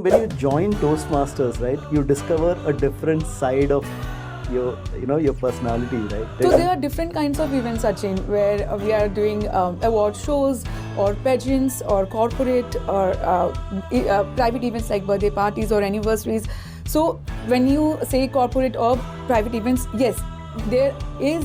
When you join Toastmasters, right, you discover a different side of your personality, right? So there are different kinds of events, Sachin, where we are doing award shows or pageants or corporate or private events like birthday parties or anniversaries. So when you say corporate or private events, yes, there is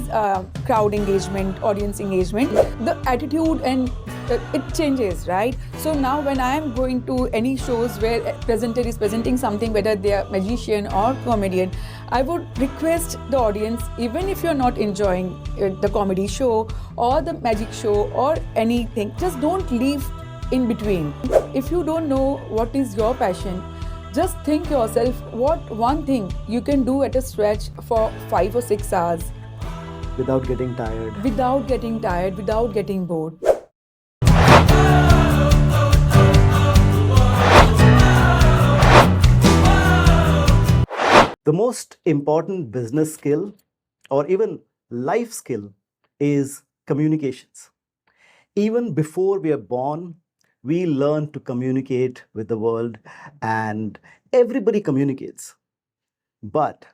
crowd engagement, audience engagement. The attitude and it changes, right? So now when I am going to any shows where a presenter is presenting something, whether they are magician or comedian, I would request the audience, even if you're not enjoying the comedy show or the magic show or anything, just don't leave in between. If you don't know what is your passion, just think yourself what one thing you can do at a stretch for 5 or 6 hours Without getting tired. without getting tired, without getting bored. The most important business skill or even life skill is communications. Even before we are born, we learn to communicate with the world, and everybody communicates. But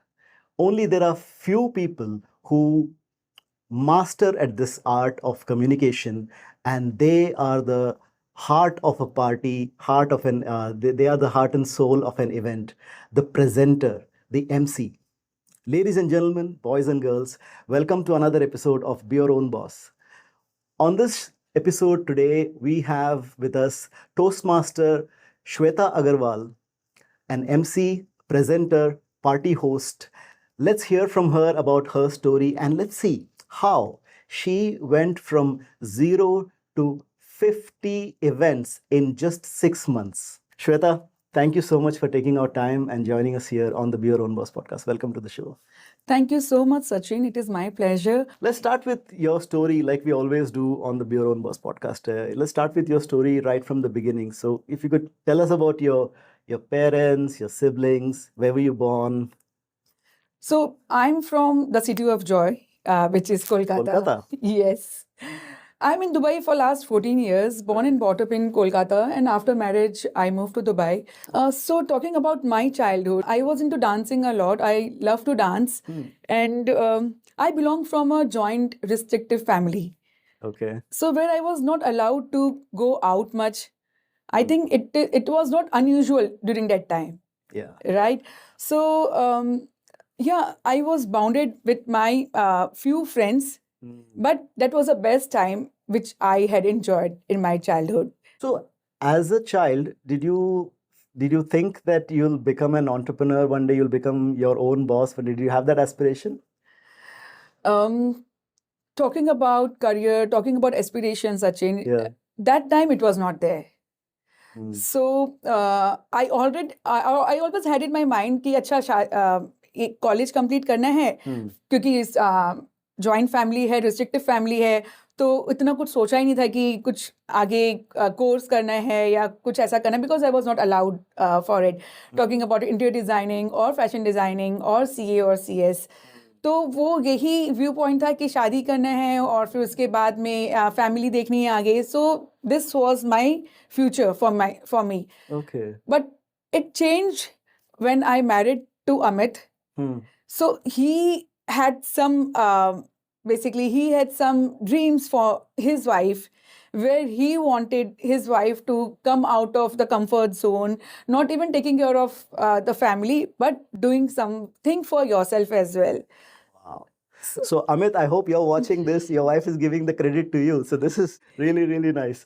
only there are few people who master at this art of communication, and they are the heart of a party, heart of an they are the heart and soul of an event, the presenter, the MC. Ladies and gentlemen, boys and girls, welcome to another episode of Be Your Own Boss. On this episode today, we have with us Toastmaster Sweta Agarwal, an MC, presenter, party host. Let's hear from her about her story and let's see how she went from 0 to 50 events in just 6 months. Shweta, thank you so much for taking our time and joining us here on the Be Your Own Boss podcast. Welcome to the show. Thank you so much, Sachin. It is my pleasure. Let's start with your story like we always do on the Be Your Own Boss podcast. Let's start with your story right from the beginning. So if you could tell us about your parents, your siblings, where were you born? So I'm from the city of joy, which is Kolkata. Kolkata. Yes. I'm in Dubai for last 14 years, born and brought up in Kolkata, and after marriage, I moved to Dubai. So talking about my childhood, I was into dancing a lot. I love to dance, and I belong from a joint restrictive family. Okay. So where I was not allowed to go out much, I think it was not unusual during that time, Yeah. right? So yeah, I was bounded with my few friends, but that was the best time which I had enjoyed in my childhood. So as a child, did you think that you'll become an entrepreneur one day, you'll become your own boss? Did you have that aspiration? Um, Talking about career, talking about aspirations, Sachin, Yeah. that time it was not there. Hmm. So I always had in my mind कि अच्छा college complete करना है क्योंकि joint family है, restrictive family है, तो इतना कुछ सोचा ही नहीं था कि कुछ आगे कोर्स करना है या कुछ ऐसा करना है, because I was not allowed for it. Talking about interior designing और फैशन डिजाइनिंग और CA और CS. तो वो यही व्यू पॉइंट था कि शादी करना है और फिर उसके बाद में फैमिली देखनी है आगे. So this was my future for me. Okay. But it change when I married to Amit. So he had some basically he had some dreams for his wife, where he wanted his wife to come out of the comfort zone, not even taking care of the family, but doing something for yourself as well. Wow. So Amit, I hope you're watching this. Your wife is giving the credit to you. So this is really, really nice.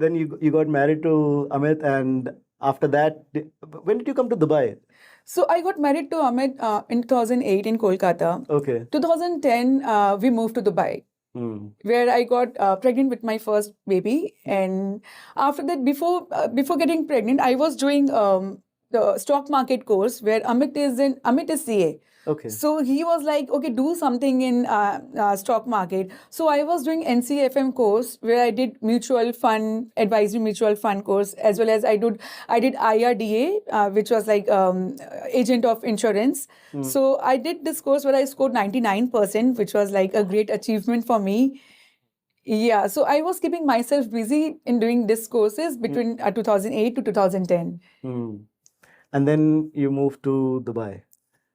Then you got married to Amit, and after that, when did you come to Dubai? So I got married to Amit in 2008 in Kolkata. Okay. 2010 we moved to Dubai, where I got pregnant with my first baby. And after that, before getting pregnant, I was doing the stock market course where Amit is CA. Okay. So he was like, okay, do something in stock market. So I was doing NCFM course where I did advisory mutual fund course, as well as I did IRDA, which was like agent of insurance. So I did this course where I scored 99%, which was like a great achievement for me. Yeah, so I was keeping myself busy in doing these courses between 2008 to 2010. Hmm. And then you moved to Dubai.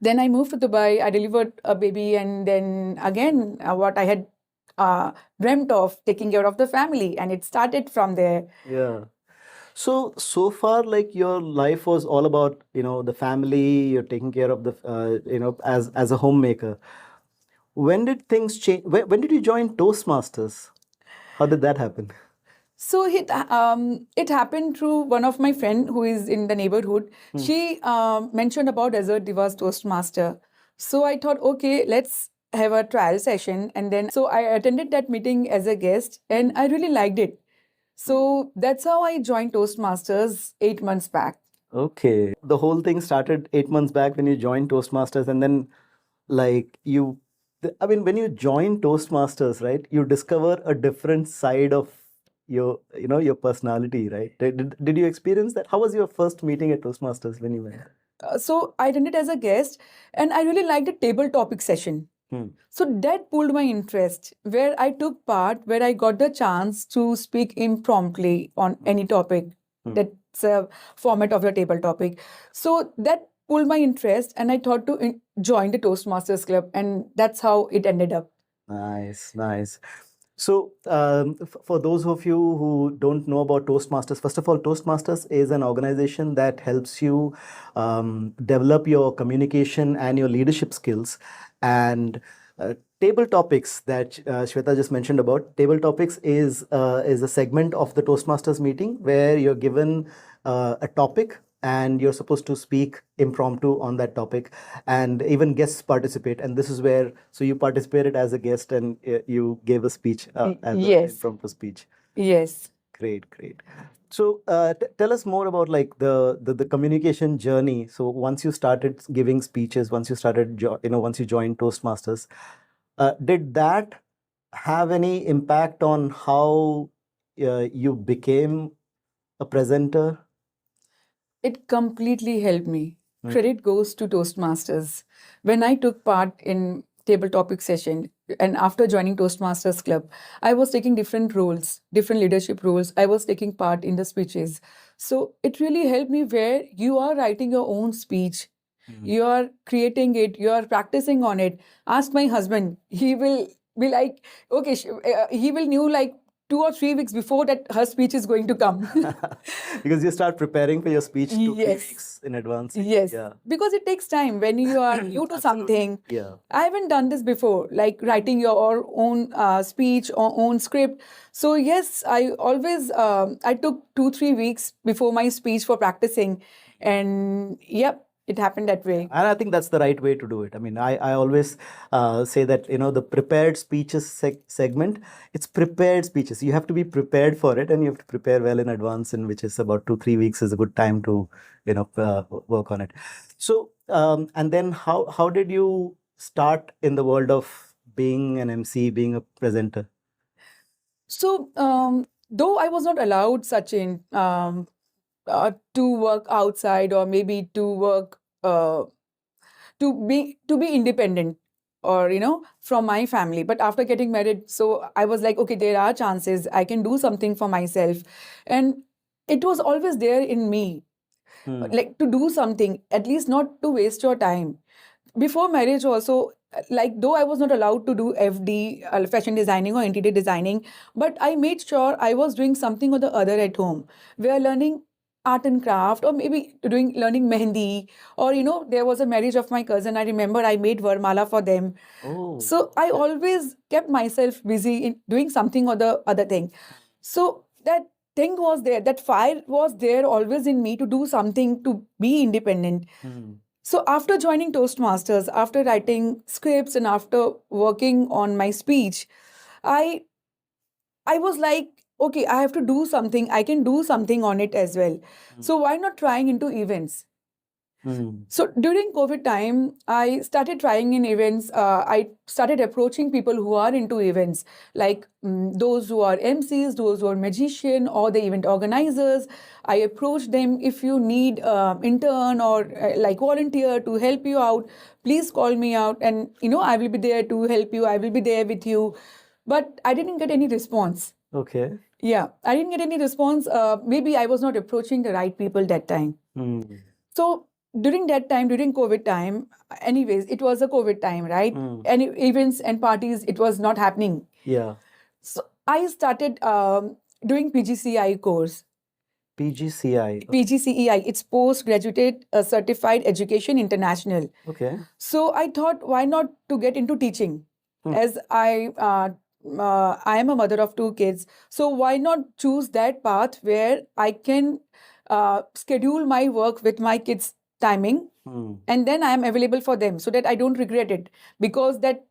Then I moved to Dubai. I delivered a baby, and then again, what I had dreamt of, taking care of the family, and it started from there. Yeah. So far, like your life was all about, the family, you're taking care of the, as a homemaker. When did things change? When did you join Toastmasters? How did that happen? So it happened through one of my friend who is in the neighborhood. She mentioned about Desert Divas Toastmaster. So I thought, okay, let's have a trial session. And then so I attended that meeting as a guest, and I really liked it. So that's how I joined Toastmasters 8 months back. Okay. The whole thing started 8 months back when you joined Toastmasters, and then like I mean, when you join Toastmasters, right, you discover a different side of your personality, right? Did you experience that? How was your first meeting at Toastmasters when you went? So I attended as a guest, and I really liked the table topic session. Hmm. So that pulled my interest, where I took part, where I got the chance to speak impromptu on any topic. That's a format of your table topic. So that pulled my interest, and I thought to join the Toastmasters Club, and that's how it ended up. Nice, nice. So, for those of you who don't know about Toastmasters, first of all, Toastmasters is an organization that helps you develop your communication and your leadership skills. And table topics that Shweta just mentioned about, table topics is a segment of the Toastmasters meeting where you're given a topic and you're supposed to speak impromptu on that topic, and even guests participate. And this is where, so you participated as a guest and you gave a speech as an Yes. impromptu speech. Yes. Great, great. So tell us more about like the communication journey. So once you started giving speeches, once you started once you joined Toastmasters, did that have any impact on how you became a presenter? It completely helped me. Mm. Credit goes to Toastmasters. When I took part in table topic session and after joining Toastmasters Club, I was taking different roles, different leadership roles. I was taking part in the speeches. So it really helped me where you are writing your own speech. You are creating it, you are practicing on it. Ask my husband, he will be like, okay, he will knew like 2 or 3 weeks before that her speech is going to come. Because you start preparing for your speech 2 3 Yes. weeks in advance. Yes, Yeah. because it takes time when you are new to Absolutely. something. Yeah. I haven't done this before, like writing your own speech or own script. So yes, I always I took 2 3 weeks before my speech for practicing, and yep, it happened that way. And I think that's the right way to do it. I mean, I always say that, the prepared speeches segment, it's prepared speeches. You have to be prepared for it and you have to prepare well in advance, in which is about 2 3 weeks is a good time to, work on it. So, and then how did you start in the world of being an MC, being a presenter? So though I was not allowed, Sachin, to work outside or maybe to work to be independent or from my family, but after getting married, so I was like, okay, there are chances I can do something for myself, and it was always there in me, like to do something, at least not to waste your time. Before marriage also, like though I was not allowed to do FD, fashion designing or interior designing, but I made sure I was doing something or the other at home. We are learning art and craft, or maybe doing learning mehendi, or there was a marriage of my cousin. I remember I made varmala for them. Oh. So I always kept myself busy in doing something or the other thing. So that thing was there, that fire was there always in me to do something, to be independent. So after joining Toastmasters, after writing scripts and after working on my speech, I I was like, okay, I have to do something. I can do something on it as well. So why not trying into events? So during COVID time, I started trying in events. I started approaching people who are into events, like those who are MCs, those who are magician, or the event organizers. I approached them. If you need intern or like volunteer to help you out, please call me out, and I will be there to help you. I will be there with you. but I didn't get any response. Okay. Yeah, I didn't get any response. Maybe I was not approaching the right people that time. Hmm. So during that time, during COVID time, anyways, it was a COVID time, right? Hmm. Any events and parties, it was not happening. Yeah. So I started doing PGCI course. PGCI. PGCEI, it's Postgraduate Certified Education International. Okay. So I thought, why not to get into teaching? Hmm. As I am a mother of 2 kids, so why not choose that path where I can schedule my work with my kids' timing, Hmm. and then I am available for them, so that I don't regret it. Because that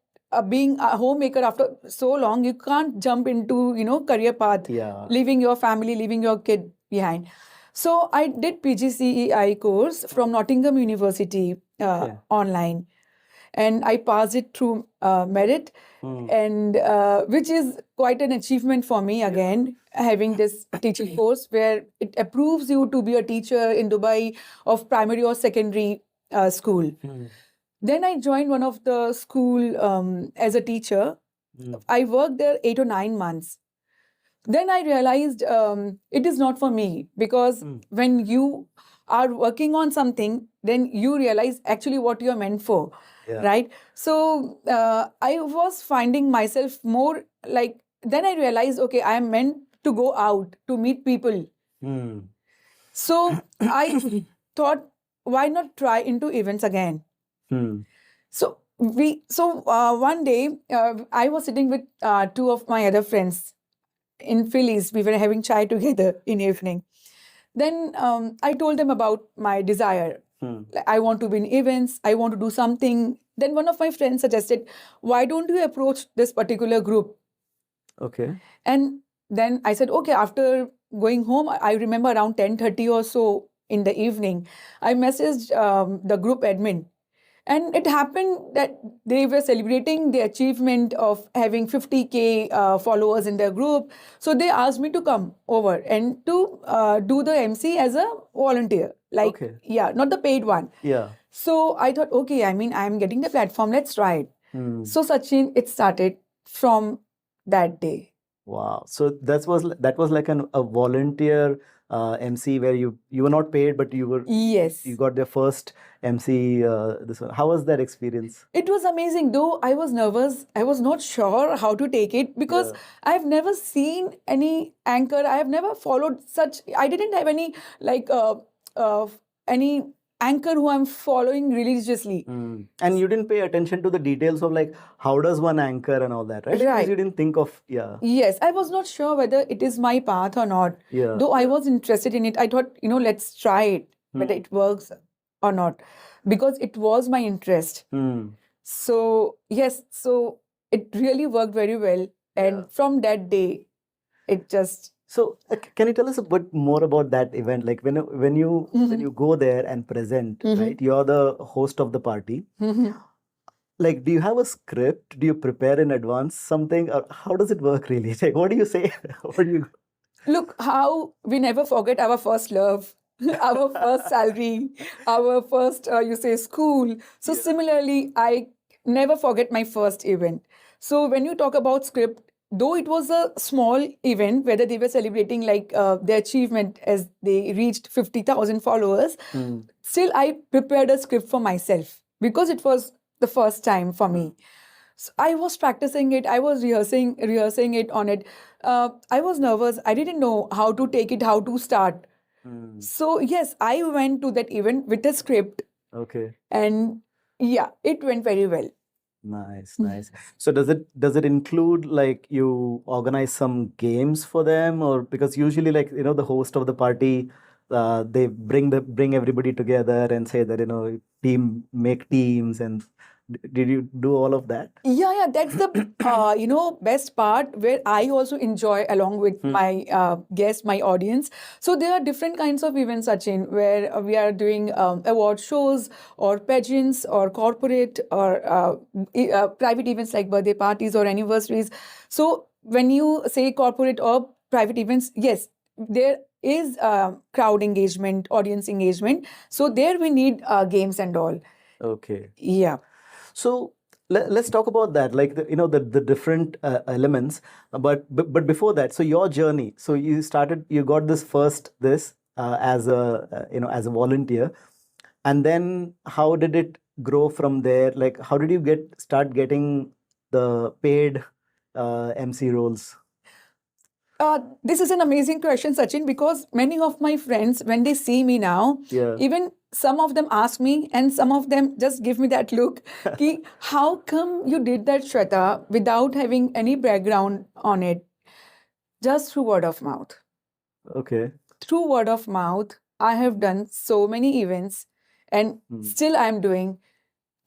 being a homemaker after so long, you can't jump into career path, Yeah. leaving your family, leaving your kid behind. So I did PGCEI course from Nottingham University Okay. online, and I passed it through merit, Hmm. and which is quite an achievement for me again, having this teaching course where it approves you to be a teacher in Dubai of primary or secondary school. Hmm. Then I joined one of the school as a teacher. Hmm. I worked there 8 or 9 months. Then I realized it is not for me, because Hmm. when you are working on something, then you realize actually what you are meant for, Yeah. right? So I was finding myself more like, then I realized, okay, I am meant to go out to meet people. Hmm. So I thought, why not try into events again? Hmm. So one day I was sitting with two of my other friends in Phillies. We were having chai together in evening. Then I told them about my desire. Hmm. Like, I want to be in events. I want to do something. Then one of my friends suggested, why don't you approach this particular group? Okay. And then I said, okay. After going home, I remember around 10:30 or so in the evening, I messaged the group admin. And it happened that they were celebrating the achievement of having 50K followers in their group. So they asked me to come over and to do the MC as a volunteer. Like, Okay. yeah, not the paid one. Yeah. So I thought, okay, I mean, I'm getting the platform, let's try it. Hmm. So Sachin, it started from that day. Wow. So that was like a volunteer MC where you were not paid, but you Yes. got their first MC. This one. How was that experience? It was amazing, though I was nervous. I was not sure how to take it, because Yeah. I've never seen any anchor. I have never followed such. I didn't have any like any anchor who I'm following religiously. Hmm. And you didn't pay attention to the details of like how does one anchor and all that, right? Because Right. you didn't think of Yes, I was not sure whether it is my path or not. yeah. Though I was interested in it, I thought, let's try it, whether Hmm. it works or not, because it was my interest. Hmm. So yes, so it really worked very well, and Yeah. from that day, it just So can you tell us a bit more about that event? Like when you go there and present, Mhm. right? You're the host of the party. Like, do you have a script? Do you prepare in advance something? Or how does it work really? Like, what do you say? What do you? Look how we never forget our first love, our first salary, our first, you say, school. So Yeah. similarly, I never forget my first event. So when you talk about script, though it was a small event, whether they were celebrating like their achievement as they reached 50,000 followers, Hmm. still I prepared a script for myself, because it was the first time for me. So I was practicing it. I was rehearsing it on it. I was nervous. I didn't know how to take it, how to start. Hmm. So yes, I went to that event with a script, Okay. and yeah, it went very well. Nice, nice. So does it include like you organize some games for them, or because usually like the host of the party, they bring everybody together and say that make teams and did you do all of that? Yeah, that's the best part, where I also enjoy along with Hmm. my guests, my audience. So there are different kinds of events, Sachin, where we are doing award shows or pageants or corporate or private events like birthday parties or anniversaries. So when you say corporate or private events, yes, there is crowd engagement, audience engagement. So there we need games and all. Okay. Yeah. So Let's talk about that, like the different elements. But before that, so your journey. So you got this first as a as a volunteer, and then how did it grow from there? Like how did you start getting the paid MC roles? This is an amazing question, Sachin, because many of my friends, when they see me now, Yeah. even some of them ask me, and some of them just give me that look, ki, how come you did that, Shweta, without having any background on it? Just through word of mouth. Okay. Through word of mouth, I have done so many events, and still I'm doing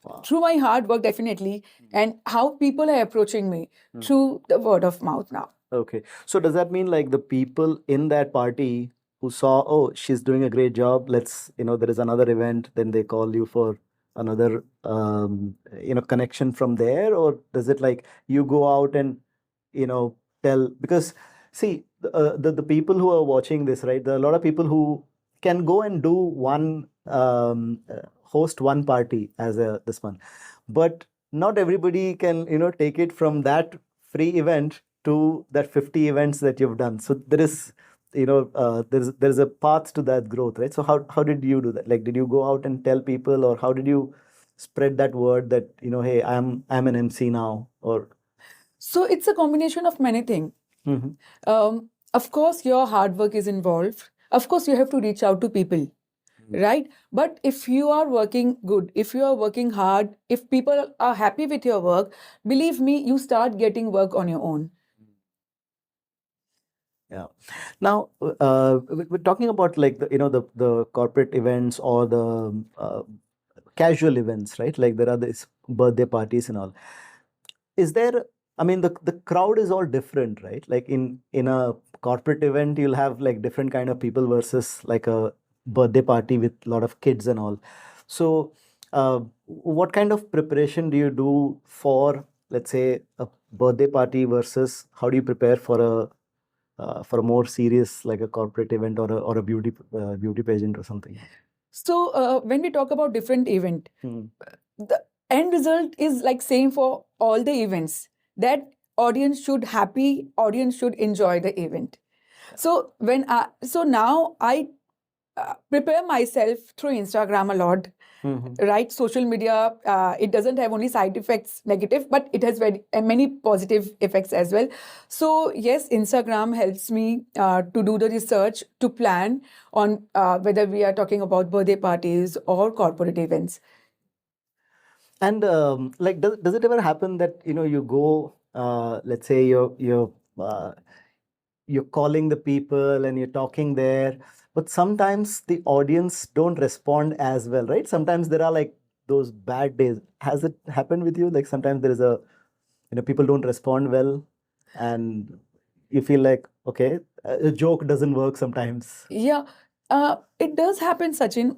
Wow. through my hard work, definitely, and how people are approaching me through the word of mouth now. Okay. So does that mean like the people in that party who saw, oh, she's doing a great job, there is another event, then they call you for another, connection from there? Or does it like you go out and, tell, because see, the people who are watching this, right? There are a lot of people who can go and do host one party as this one, but not everybody can, take it from that free event to that 50 events that you've done. So there's a path to that growth, right? So how did you do that? Like, did you go out and tell people, or how did you spread that word that, hey, I'm an MC now? Or So it's a combination of many things. Mhm. Of course, your hard work is involved. Of course, you have to reach out to people, right? But if you are working good, if you are working hard, if people are happy with your work, believe me, you start getting work on your own. Yeah. Now, we're talking about like the corporate events or the casual events, right? Like there are these birthday parties and all. Is there? I mean, the crowd is all different, right? Like in a corporate event, you'll have like different kind of people versus like a birthday party with a lot of kids and all. So, what kind of preparation do you do for, let's say, a birthday party versus how do you prepare for a more serious like a corporate event or a beauty pageant or something? So when we talk about different event, Hmm. the end result is like same for all the events. That audience should happy, audience should enjoy the event. So now I prepare myself through Instagram a lot. Mhm. Right, social media, it doesn't have only side effects negative, but it has many positive effects as well. So yes, Instagram helps me to do the research, to plan on whether we are talking about birthday parties or corporate events. And like, does it ever happen that you go, let's say you're calling the people and you're talking there, but sometimes the audience don't respond as well, right? Sometimes there are like those bad days. Has it happened with you? Like sometimes there is people don't respond well, and you feel like, okay, a joke doesn't work sometimes. Yeah, it does happen, Sachin.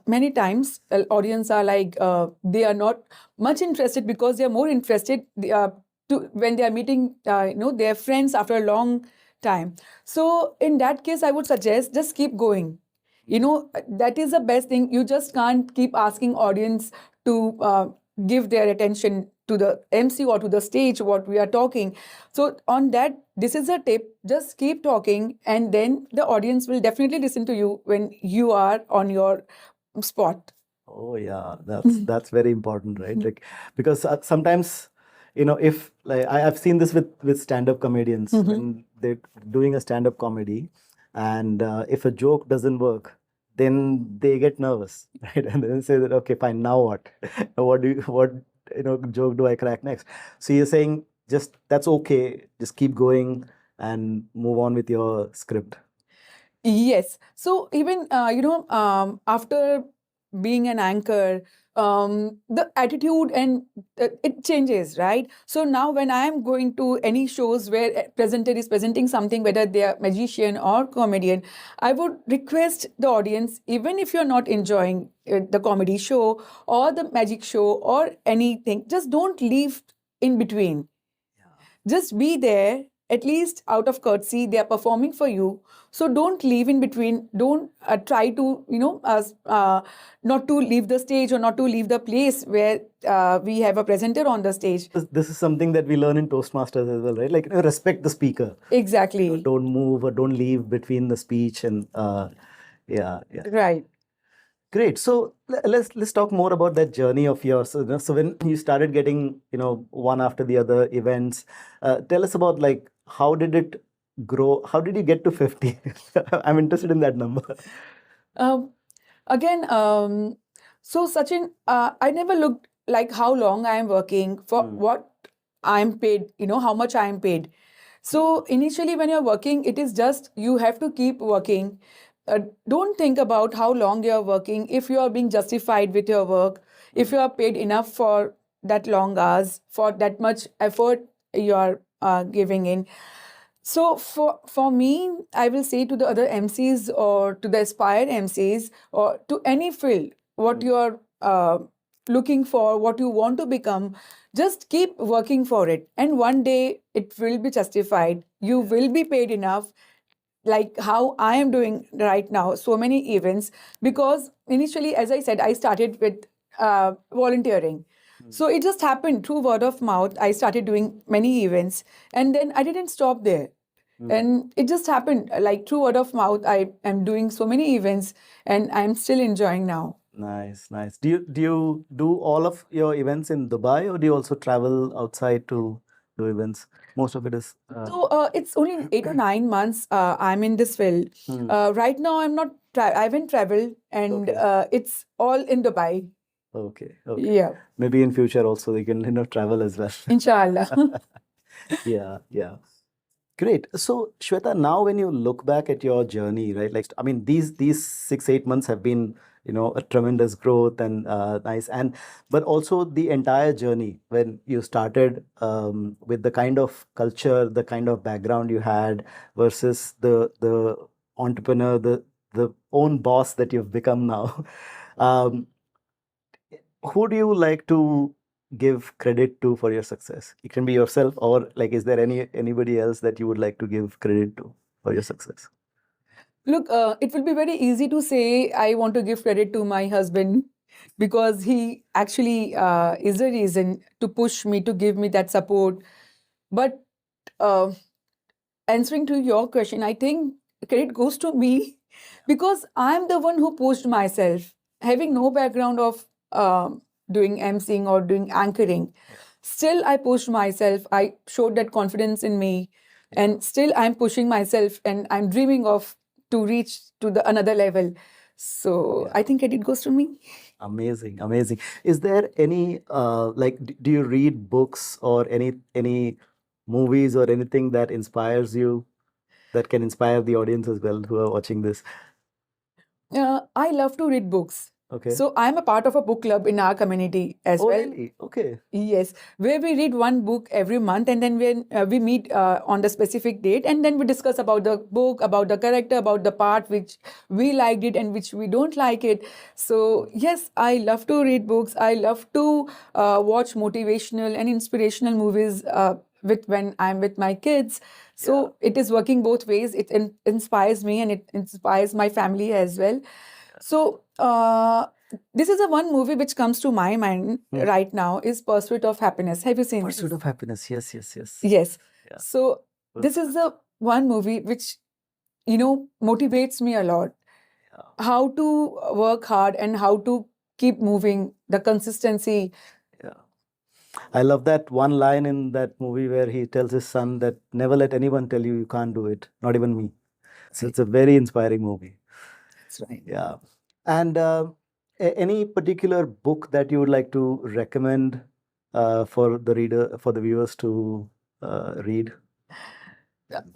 Many times, audience are like they are not much interested because they are more interested when they are meeting, their friends after a long time. So in that case, I would suggest just keep going. That is the best thing. You just can't keep asking audience to give their attention to the MC or to the stage what we are talking. So on that, this is a tip. Just keep talking, and then the audience will definitely listen to you when you are on your spot. Oh yeah, that's very important, right? Like because sometimes, if like I've seen this with stand-up comedians when they're doing a stand-up comedy, and if a joke doesn't work, then they get nervous, right? And then say that, okay, fine, now what? What joke do I crack next? So you're saying just that's okay, just keep going and move on with your script. Yes. So even after being an anchor, the attitude and it changes, right? So now when I am going to any shows where a presenter is presenting something, whether they are magician or comedian, I would request the audience, even if you're not enjoying the comedy show or the magic show or anything, just don't leave in between. Just be there at least out of courtesy, they are performing for you. So don't leave in between. Don't try to, not to leave the stage or not to leave the place where we have a presenter on the stage. This is something that we learn in Toastmasters as well, right? Like, respect the speaker. Exactly. Don't move or don't leave between the speech and yeah. Right. Great. So let's talk more about that journey of yours. So when you started getting, one after the other events, tell us about, like, how did it grow? How did you get to 50? I'm interested in that number. Again, so Sachin, I never looked like how long I am working for, what I'm paid, how much I am paid. So initially when you're working, it is just you have to keep working. Don't think about how long you're working, if you are being justified with your work, if you are paid enough for that long hours, for that much effort you are giving in. So for me, I will say to the other MCs or to the aspired MCs or to any field, what you are looking for, what you want to become, just keep working for it. And one day it will be justified. You will be paid enough, like how I am doing right now, so many events. Because initially, as I said, I started with volunteering. So it just happened through word of mouth. I started doing many events and then I didn't stop there. And it just happened like through word of mouth. I am doing so many events and I'm still enjoying now. Nice. Do you do all of your events in Dubai, or do you also travel outside to do events? Most of it is. So it's only 8 or 9 months I'm in this field. Right now I'm not. I haven't traveled, and it's all in Dubai. Okay. Yeah. Maybe in future also they can travel as well. Inshallah. Yeah. Great. So Shweta, now when you look back at your journey, right? Like, I mean, these 6-8 months have been, a tremendous growth and nice, but also the entire journey when you started with the kind of culture, the kind of background you had versus the entrepreneur, the own boss that you've become now. Um, who do you like to give credit to for your success? It can be yourself, or like, is there anybody else that you would like to give credit to for your success? Look, it will be very easy to say I want to give credit to my husband because he actually is the reason to push me, to give me that support. But uh, answering to your question, I think credit goes to me because I'm the one who pushed myself, having no background of doing emceeing or doing anchoring. Still, I pushed myself. I showed that confidence in me, and still I'm pushing myself, and I'm dreaming of to reach to the another level. So I think credit goes to me. Amazing. Is there any do you read books or any movies or anything that inspires you, that can inspire the audience as well who are watching this? I love to read books. Okay. So I'm a part of a book club in our community as Oh, well. really? Okay. Yes, where we read one book every month, and then when we meet on the specific date, and then we discuss about the book, about the character, about the part which we liked it and which we don't like it. So yes, I love to read books. I love to watch motivational and inspirational movies with when I'm with my kids. So it is working both ways. It inspires me and it inspires my family as well. So this is a one movie which comes to my mind right now is Pursuit of Happiness. Have you seen this? Pursuit of Happiness. Yes. Yes. Yeah. So this is the one movie which, motivates me a lot. How to work hard and how to keep moving, the consistency. Yeah. I love that one line in that movie where he tells his son that never let anyone tell you can't do it, not even me. So it's a very inspiring movie. That's right. Yeah. And any particular book that you would like to recommend for the viewers to read?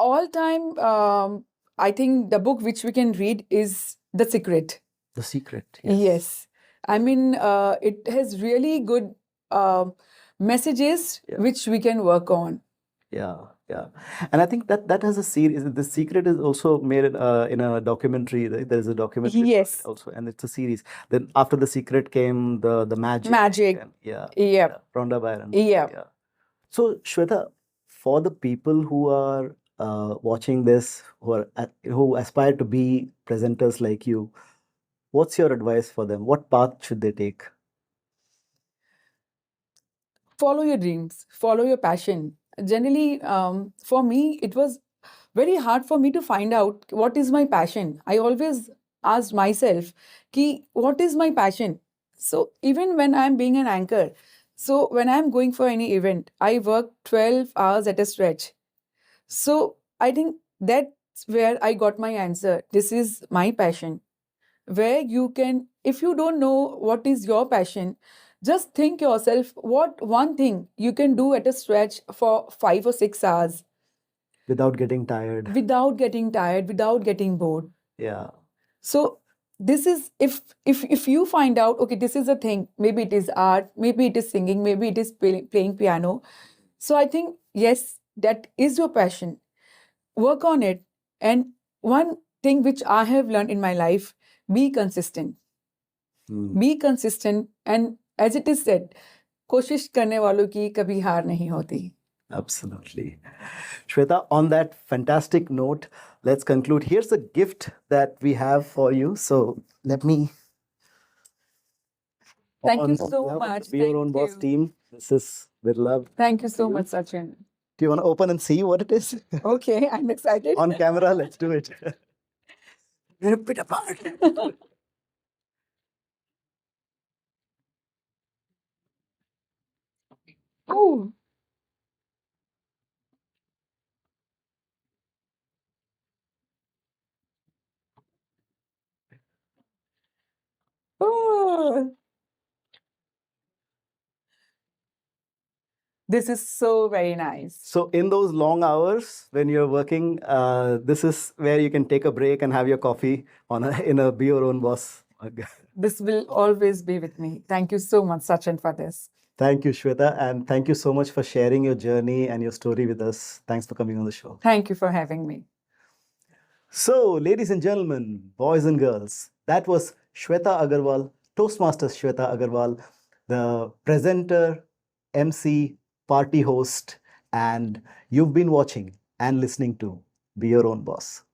All time, I think the book which we can read is The Secret. The Secret. Yes. I mean, it has really good messages which we can work on. Yeah. And I think that has a series. The Secret is also made in a documentary. Right? There is a documentary Yes. also, and it's a series. Then after The Secret came the Magic. Magic. And, Yeah. Rhonda Byrne. Yeah. So Shweta, for the people who are watching this, who aspire to be presenters like you, what's your advice for them? What path should they take? Follow your dreams, follow your passion. Generally, for me, it was very hard for me to find out what is my passion. I always asked myself, ki, what is my passion? So even when I'm being an anchor, so when I'm going for any event, I work 12 hours at a stretch. So I think that's where I got my answer. This is my passion. Where you can, if you don't know what is your passion, just think yourself what one thing you can do at a stretch for 5 or 6 hours Without getting tired. without getting tired, without getting bored. Yeah. So this is, if you find out, okay, this is a thing, maybe it is art, maybe it is singing, maybe it is playing piano. So I think yes, that is your passion. Work on it. And one thing which I have learned in my life, be consistent. Be consistent. And as it is said, कोशिश करने वालों की कभी हार नहीं होती. Absolutely. Sweta, on that fantastic note, let's conclude. Here's a gift that we have for you. So let me. Thank you so much. Be your Thank own boss you. team. This is with love. Thank you so much, Sachin. Do you want to open and see what it is? Okay, I'm excited. On camera, let's do it. Rip it apart. Oh. Oh. This is so very nice. So in those long hours when you're working, this is where you can take a break and have your coffee in a be your own boss mug. This will always be with me. Thank you so much, Sachin, for this. Thank you, Sweta, and thank you so much for sharing your journey and your story with us. Thanks for coming on the show. Thank you for having me. So, ladies and gentlemen, boys and girls, that was Sweta Agarwal, Toastmasters Sweta Agarwal, the presenter, MC, party host, and you've been watching and listening to Be Your Own Boss.